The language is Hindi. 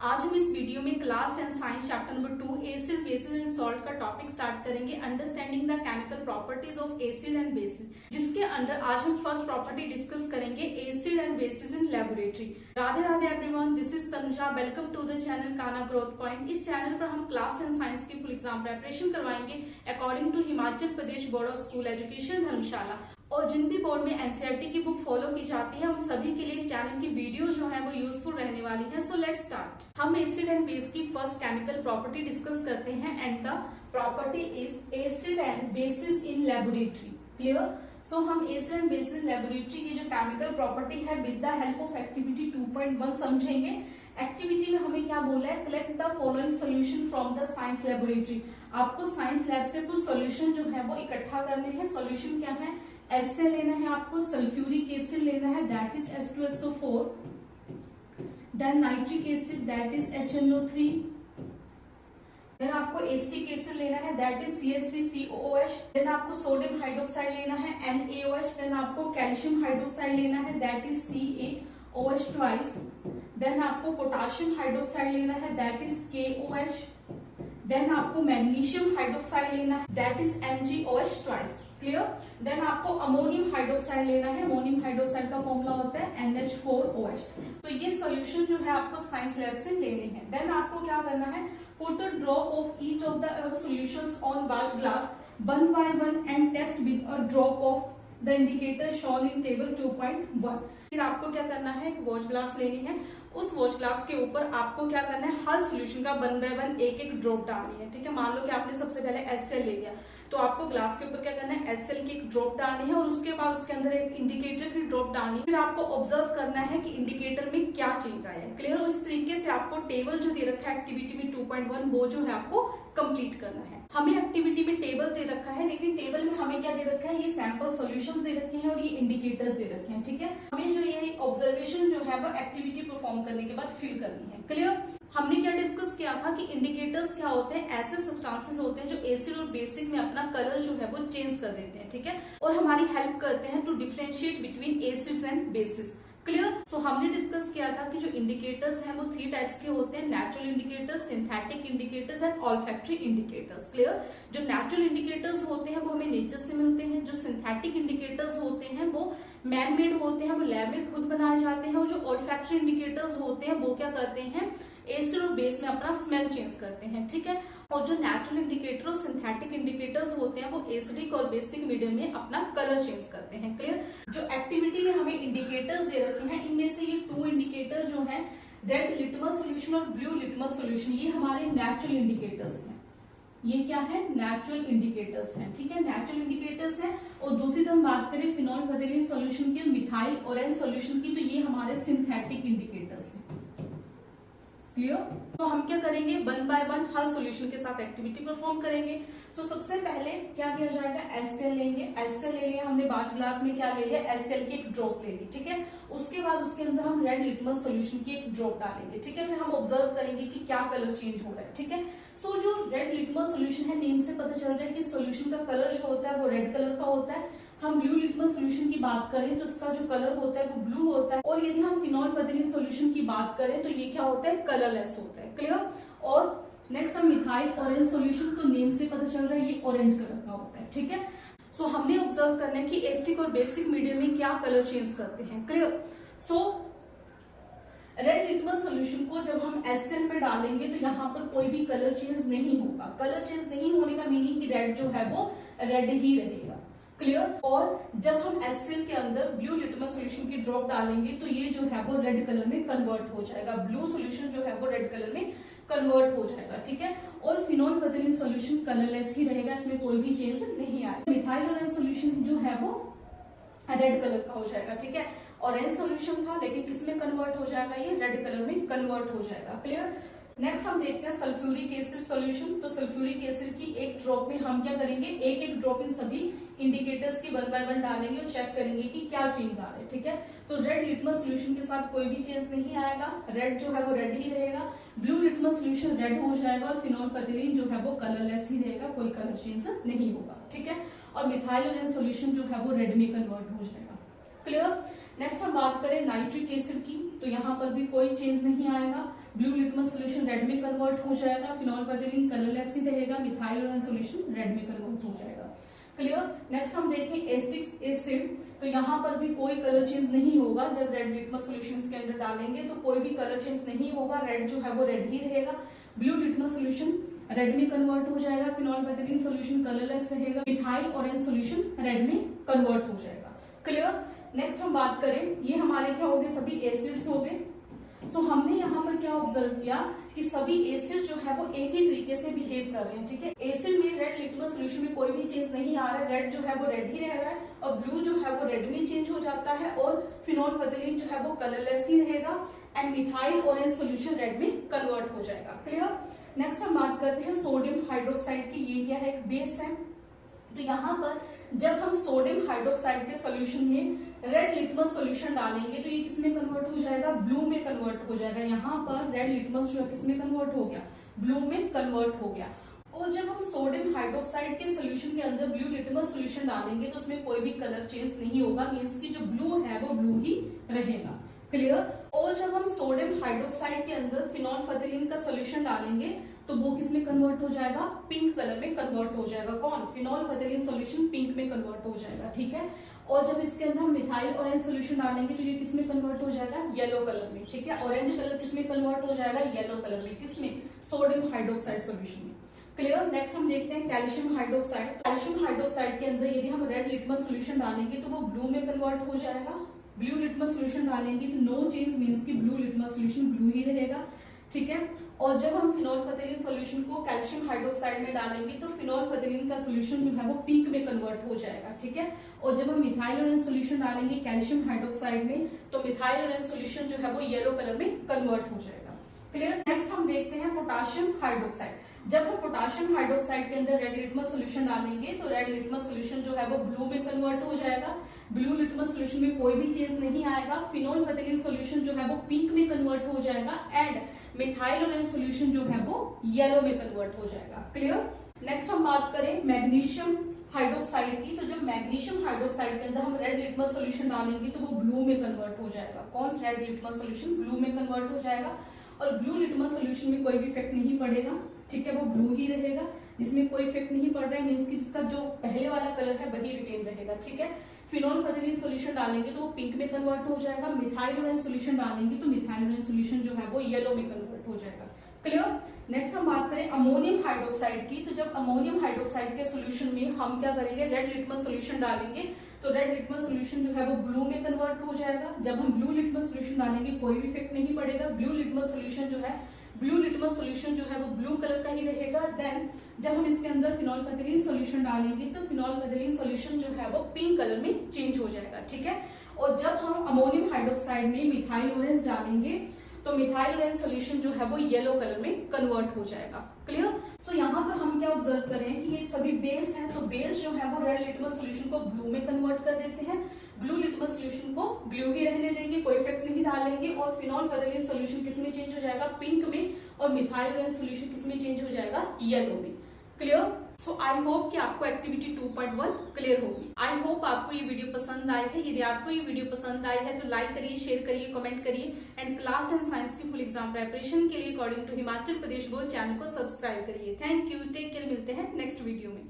आज हम इस वीडियो में class 10 science chapter number 2 acid bases and salt का टॉपिक स्टार्ट करेंगे, understanding the chemical properties of acid and bases, जिसके अंदर आज हम फर्स्ट प्रॉपर्टी डिस्कस करेंगे acid and basis in laboratory. Radhe Radhe everyone, this is Tanuja, welcome to the channel Kana growth point. इस चैनल पर हम क्लास 10 साइंस की फुल एग्जाम प्रिपरेशन करवाएंगे according to Himachal Pradesh board of school education धर्मशाला। और जिन भी बोर्ड में एनसीईआरटी की बुक फॉलो की जाती है उन सभी के लिए इस चैनल की वीडियो जो है वो यूजफुल रहने वाली है। So let's start. हम एसिड एंड बेस की फर्स्ट केमिकल प्रॉपर्टी डिस्कस करते हैं and the property is acid and basis in laboratory. Clear? So हम एसिड एंड बेसिस लेबोरेटरी की जो केमिकल प्रॉपर्टी है with the help of activity 2.1 समझेंगे। एक्टिविटी में हमें क्या बोला है, collect the following solution from the science laboratory. आपको साइंस लैब से कुछ सोल्यूशन जो है वो इकट्ठा करने हैं। सोल्यूशन क्या है, एसए लेना है, आपको सल्फ्यूरिक एसिड लेना है that is H2SO4, then nitric acid that is HNO3, then आपको एसिटिक एसिड लेना है दैट इज CH3COOH, देन आपको सोडियम हाइड्रोक्साइड लेना है NaOH, देन आपको कैल्शियम हाइड्रोक्साइड लेना है that is CaOH twice, then आपको पोटाशियम हाइड्रोक्साइड लेना है दैट इज KOH, देन आपको मैग्नीशियम हाइड्रोक्साइड लेना है that is MgOH twice. Clear? Then आपको अमोनियम हाइड्रोक्साइड लेना है। अमोनियम हाइड्रोक्साइड का फॉर्मूला होता है NH4OH। तो ये सॉल्यूशन जो है आपको साइंस लैब से लेने हैं। देन आपको क्या करना है, put a drop of each of the solutions on wash glass 1 by 1 and test with a drop of the indicator shown in table 2.1। फिर आपको क्या करना है, एक वॉश ग्लास लेनी है। उस वॉश ग्लास के ऊपर आपको क्या करना है, हर सॉल्यूशन का 1 by 1 एक एक ड्रॉप डालनी है। ठीक है, मान लो कि आपने सबसे पहले HCl ले लिया तो आपको ग्लास के ऊपर क्या करना है, HCl की एक ड्रॉप डालनी है और उसके बाद उसके अंदर एक इंडिकेटर की ड्रॉप डालनी है। फिर आपको ऑब्जर्व करना है कि इंडिकेटर में क्या चेंज आया है। क्लियर? इस तरीके से आपको टेबल जो दे रखा है एक्टिविटी में 2.1 वो जो है आपको कंप्लीट करना है। हमें एक्टिविटी में टेबल दे रखा है, लेकिन टेबल में हमें क्या दे रखा है, ये सैंपल सॉल्यूशंस दे रखे हैं और ये इंडिकेटर्स दे रखे हैं। ठीक है, हमें जो ये ऑब्जर्वेशन जो है वो एक्टिविटी परफॉर्म करने के बाद फिल करनी है। क्लियर? हमने क्या डिस्कस किया था कि इंडिकेटर्स क्या होते हैं, ऐसे सब्सटेंसेस होते हैं जो एसिड और बेसिक में अपना कलर जो है वो चेंज कर देते हैं। ठीक है, और हमारी हेल्प करते हैं to differentiate between acids and basis. Clear? So हमने डिस्कस किया था कि जो इंडिकेटर्स हैं वो 3 टाइप्स के होते हैं, natural indicators, synthetic indicators and olfactory indicators. Clear? जो नेचुरल इंडिकेटर्स होते हैं वो हमें नेचर से मिलते हैं, जो सिंथेटिक इंडिकेटर्स होते हैं वो मैन मेड होते हैं, वो लैब में खुद बनाए जाते हैं, और जो ऑल्फैक्टरी इंडिकेटर्स होते हैं वो क्या करते हैं, एसिड और बेस में अपना स्मेल चेंज करते हैं। ठीक है, और जो नेचुरल इंडिकेटर और सिंथेटिक इंडिकेटर्स होते हैं वो एसिडिक और बेसिक मीडियम में अपना कलर चेंज करते हैं। क्लियर? जो एक्टिविटी में हमें इंडिकेटर्स दे रखे हैं इनमें से ये 2 इंडिकेटर्स जो हैं, रेड लिटमस सॉल्यूशन और ब्लू लिटमस सॉल्यूशन, ये हमारे नेचुरल इंडिकेटर्स हैं। ये क्या है, नेचुरल इंडिकेटर्स हैं। ठीक है, नेचुरल इंडिकेटर्स हैं। और दूसरी तरफ बात करें फिनोल फ्थैलेन सॉल्यूशन की, मिथाइल ऑरेंज सॉल्यूशन की, तो ये हमारे सिंथेटिक इंडिकेटर्स हैं। क्लियर? तो हम क्या करेंगे, 1 by 1 हर सॉल्यूशन के साथ एक्टिविटी परफॉर्म करेंगे। सो सबसे पहले क्या किया जाएगा, HCl लेंगे। HCl ले लिया हमने, बाज ग्लास में क्या ले लिया, HCl की एक ड्रॉप ले ली। ठीक है, उसके बाद उसके अंदर हम रेड लिटमस सॉल्यूशन की एक ड्रॉप डालेंगे। ठीक है, फिर हम ऑब्जर्व करेंगे कि क्या कलर चेंज हो रहा है। ठीक है, सो जो रेड लिटमस सॉल्यूशन है, नेम से पता चल रहा है कि सॉल्यूशन का कलर जो होता है वो रेड कलर का होता है। हम ब्लू लिटमस सॉल्यूशन की बात करें तो इसका जो कलर होता है वो ब्लू होता है। और यदि हम फिनोल फ्थैलेन सॉल्यूशन की बात करें तो ये क्या होता है, कलरलेस होता है। क्लियर? और नेक्स्ट हम मिथाइल ऑरेंज सॉल्यूशन, तो नेम से पता चल रहा है ये ऑरेंज कलर का होता है। ठीक है, सो हमने ऑब्जर्व करना है कि एसिडिक और बेसिक मीडियम में क्या कलर चेंज करते हैं। क्लियर? सो रेड लिटमस सॉल्यूशन को जब हम HCl में डालेंगे तो यहाँ पर कोई भी कलर चेंज नहीं होगा। कलर चेंज नहीं होने का मीनिंग कि रेड जो है वो रेड ही रहेगा। क्लियर? और जब हम HCl के अंदर ब्लू लिटमस सॉल्यूशन की ड्रॉप डालेंगे तो ये जो है वो रेड कलर में कन्वर्ट हो जाएगा। ब्लू सॉल्यूशन जो है वो रेड कलर में कन्वर्ट हो जाएगा। ठीक है, और फिनोल फ्थैलेन सॉल्यूशन कलरलेस ही रहेगा, इसमें कोई भी चेंज नहीं आएगा। मिथाइल ऑरेंज सॉल्यूशन जो है वो रेड कलर का हो जाएगा। ठीक है, ऑरेंज सॉल्यूशन था लेकिन किस में कन्वर्ट हो जाएगा, ये रेड कलर में कन्वर्ट हो जाएगा। क्लियर? नेक्स्ट हम देखते हैं सल्फ्यूरिक एसिड सॉल्यूशन। तो सल्फ्यूरिक एसिड की एक ड्रॉप में हम क्या करेंगे, एक एक ड्रॉप इन सभी इंडिकेटर्स की 1 by 1 डालेंगे और चेक करेंगे कि क्या चेंज आ रहा है। ठीक है, तो रेड लिटमस सॉल्यूशन के साथ कोई भी चेंज नहीं आएगा, रेड जो है वो रेड ही रहेगा। ब्लू लिटमस सॉल्यूशन रेड हो जाएगा और फिनोल फ्थैलेन जो है वो कलरलेस ही रहेगा, कोई कलर चेंज नहीं होगा। ठीक है, और मिथाइल ऑरेंज सॉल्यूशन जो है वो रेड में कन्वर्ट हो जाएगा। क्लियर? नेक्स्ट हम बात करें नाइट्रिक एसिड की, तो यहाँ पर भी कोई चेंज नहीं आएगा। ब्लू लिटमस सोल्यूशन रेड में कन्वर्ट हो जाएगा, फिनॉल पैराफिन कलरलेस ही रहेगा, मिथाइल ऑरेंज सोल्यूशन रेड में कन्वर्ट हो जाएगा। क्लियर। नेक्स्ट हम देखें एसिटिक एसिड, तो यहाँ पर भी कोई कलर चेंज नहीं होगा। जब रेड लिटमस सोल्यूशन इसके अंदर डालेंगे तो कोई भी कलर चेंज नहीं होगा, रेड जो है वो रेड ही रहेगा। ब्लू लिटमस सोल्यूशन रेड में कन्वर्ट हो जाएगा, फिनॉल पैराफिन सोल्यूशन कलरलेस रहेगा, मिथाइल ऑरेंज सोल्यूशन रेड में कन्वर्ट हो जाएगा। क्लियर। नेक्स्ट हम बात करें, ये हमारे क्या हो गए, सभी एसिड्स हो गए। सो हमने यहाँ पर क्या ऑब्जर्व किया कि सभी एसिड जो है वो एक ही तरीके से बिहेव कर रहे हैं, ठीक है। एसिड में रेड लिटमस सोल्यूशन में कोई भी चेंज नहीं आ रहा है, रेड जो है वो रेड ही रह रहा है, और ब्लू जो है वो रेड में चेंज हो जाता है, और फिनॉल पैराफिन जो है वो कलरलेस ही रहेगा, and methyl orange solution red में कन्वर्ट हो जाएगा। क्लियर। नेक्स्ट हम बात करते हैं सोडियम हाइड्रोक्साइड की। ये क्या है, बेस है। तो यहाँ पर जब हम सोडियम हाइड्रोक्साइड के सॉल्यूशन में रेड लिटमस सॉल्यूशन डालेंगे तो ये किसमें कन्वर्ट हो जाएगा, ब्लू में कन्वर्ट हो जाएगा। यहाँ पर रेड लिटमस जो है किसमें कन्वर्ट हो गया, ब्लू में कन्वर्ट हो गया। और जब हम सोडियम हाइड्रोक्साइड के सॉल्यूशन के अंदर ब्लू लिटमस सॉल्यूशन डालेंगे तो उसमें कोई भी कलर चेंज नहीं होगा, मींस की जो ब्लू है वो ब्लू ही रहेगा। क्लियर। और जब हम सोडियम हाइड्रोक्साइड के अंदर फिनॉल पैराफिन का सॉल्यूशन डालेंगे तो वो किसमें कन्वर्ट हो जाएगा, पिंक कलर में कन्वर्ट हो जाएगा। कौन, फिनॉल पैराफिन सॉल्यूशन पिंक में कन्वर्ट हो जाएगा, ठीक है। और जब इसके अंदर हम मिथाइल ऑरेंज सॉल्यूशन डालेंगे तो ये किसमें कन्वर्ट हो जाएगा, येलो कलर में, ठीक है। ऑरेंज कलर किसमें कन्वर्ट हो जाएगा, येलो कलर में, किसमें, सोडियम हाइड्रोक्साइड सॉल्यूशन में। क्लियर। नेक्स्ट हम देखते हैं कैल्शियम हाइड्रोक्साइड। कैल्शियम हाइड्रोक्साइड के अंदर यदि हम रेड लिटमस सॉल्यूशन डालेंगे तो वो ब्लू में कन्वर्ट हो जाएगा। ब्लू लिटमस सॉल्यूशन डालेंगे तो नो चेंज, मींस की ब्लू लिटमस सॉल्यूशन ब्लू ही रहेगा, ठीक है। और जब हम फिनॉल पैराफिन सॉल्यूशन को कैल्शियम हाइड्रोक्साइड में डालेंगे तो फिनॉल पैराफिन का सॉल्यूशन जो है वो पिंक में कन्वर्ट हो जाएगा, ठीक है। और जब हम मिथाइल ऑरेंज सॉल्यूशन डालेंगे कैल्शियम हाइड्रोक्साइड में तो मिथाइल ऑरेंज सॉल्यूशन जो है वो येलो कलर में कन्वर्ट हो जाएगा। क्लियर। नेक्स्ट हम देखते हैं पोटाशियम हाइड्रोक्साइड। जब हम पोटाशियम हाइड्रोक्साइड के अंदर रेड लिटमस सॉल्यूशन डालेंगे तो रेड लिटमस सॉल्यूशन जो है वो ब्लू में कन्वर्ट हो जाएगा। ब्लू लिटमस सॉल्यूशन में कोई भी चेंज नहीं आएगा। फिनॉल पैराफिन सॉल्यूशन जो है वो पिंक में कन्वर्ट हो जाएगा, एंड मिथाइल ऑरेंज सॉल्यूशन जो है वो येलो में कन्वर्ट हो जाएगा। क्लियर। नेक्स्ट हम बात करें मैग्नीशियम हाइड्रोक्साइड की। तो जब मैग्नीशियम हाइड्रोक्साइड के अंदर हम रेड लिटमस सॉल्यूशन डालेंगे तो वो ब्लू में कन्वर्ट हो जाएगा। कौन, रेड लिटमस सॉल्यूशन ब्लू में कन्वर्ट हो जाएगा, और ब्लू लिटमस सॉल्यूशन में कोई भी इफेक्ट नहीं पड़ेगा, ठीक है, वो ब्लू ही रहेगा। जिसमें कोई इफेक्ट नहीं पड़ रहा है, मींस की जिसका जो पहले वाला कलर है वही रिटेन रहेगा, ठीक है। फिनॉल पैराफिन सॉल्यूशन डालेंगे तो वो पिंक में कन्वर्ट हो जाएगा। मिथाइल ऑरेंज सॉल्यूशन डालेंगे तो मिथाइल ऑरेंज सॉल्यूशन जो है वो येलो में कन्वर्ट हो जाएगा। क्लियर। नेक्स्ट हम बात करें अमोनियम हाइड्रोक्साइड की। तो जब अमोनियम हाइड्रोक्साइड के सॉल्यूशन में हम क्या करेंगे, रेड लिटमस सॉल्यूशन डालेंगे तो रेड लिटमस सॉल्यूशन जो है वो ब्लू में कन्वर्ट हो जाएगा। जब हम ब्लू लिटमस सॉल्यूशन डालेंगे कोई भी इफेक्ट नहीं पड़ेगा। ब्लू लिटमस सॉल्यूशन जो है वो ब्लू कलर का ही रहेगा। देन जब हम इसके अंदर फिनॉल पैराफिन सॉल्यूशन डालेंगे तो फिनॉल पैराफिन सॉल्यूशन जो है वो पिंक कलर में चेंज हो जाएगा, ठीक है। और जब हम अमोनियम हाइड्रोक्साइड में मिथाइल ऑरेंज डालेंगे तो मिथाइल ऑरेंज सॉल्यूशन जो है वो येलो कलर में कन्वर्ट हो जाएगा। क्लियर। सो यहाँ पर हम क्या ऑब्जर्व करें कि ये सभी बेस हैं, तो बेस जो है वो रेड लिटमस सॉल्यूशन को ब्लू में कन्वर्ट कर देते हैं। ब्लू लिटमस सॉल्यूशन को ब्लू ही रहने देंगे, कोई इफेक्ट नहीं डालेंगे। और फिनॉल पैराफिन सॉल्यूशन किसमें चेंज हो जाएगा, पिंक में, और मिथाइल ऑरेंज सॉल्यूशन किसमें चेंज हो जाएगा, येलो में। क्लियर। सो आई होप कि आपको एक्टिविटी 2.1 क्लियर होगी। आई होप आपको ये वीडियो पसंद आई है। यदि आपको ये वीडियो पसंद आई है तो लाइक करिए, शेयर करिए, कमेंट करिए, एंड क्लास 10 साइंस की फुल एग्जाम प्रिपरेशन के लिए according to Himachal Pradesh board channel को सब्सक्राइब करिए। थैंक यू, टेक केयर, मिलते हैं नेक्स्ट वीडियो में।